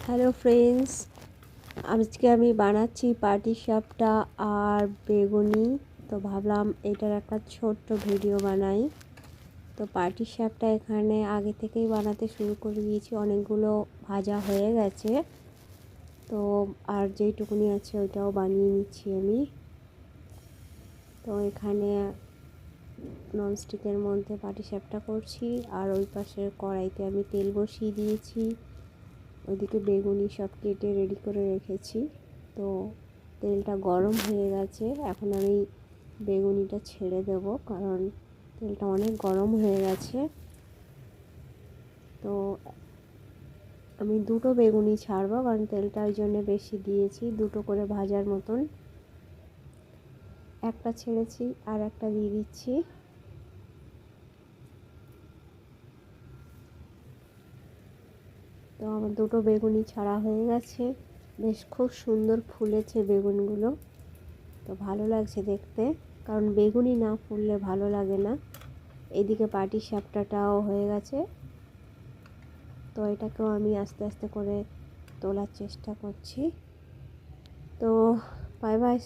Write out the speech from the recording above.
Hello friends, আজকে আমি বানাচ্ছি পাটিসাপটা আর বেগুনি। তো ভাবলাম এটার একটা ছোট্ট ভিডিও বানাই। তো পাটিসাপটা এখানে আগে থেকেই বানাতে শুরু করে দিয়েছি, অনেকগুলো ভাজা হয়ে গেছে। তো আর যেইটুকুনি আছে ওইটাও বানিয়ে নিচ্ছি আমি। তো এখানে ননস্টিকের মধ্যে পাটিসাপটা করছি, আর ওই পাশে কড়াইতে আমি তেল বসিয়ে দিয়েছি। ওইদিকে বেগুনি সব কেটে রেডি করে রেখেছি। তো তেলটা গরম হয়ে গেছে, এখন আমি বেগুনিটা ছেড়ে দেব, কারণ তেলটা অনেক গরম হয়ে গেছে। তো আমি দুটো বেগুনি ছাড়বো, কারণ তেলটা ওই জন্য বেশি দিয়েছি, দুটো করে ভাজার মতন। একটা ছেড়েছি আর একটা দিয়ে দিচ্ছি। তো আমার দুটো বেগুনি ছাড়া হয়ে গেছে, বেশ খুব সুন্দর ফুলেছে বেগুনগুলো। তো ভালো লাগছে দেখতে, কারণ বেগুনি না ফুললে ভালো লাগে না। এদিকে পাটিসাপটাটাও হয়ে গেছে। তো এটাকেও আমি আস্তে আস্তে করে তোলার চেষ্টা করছি। তো বাই বাই।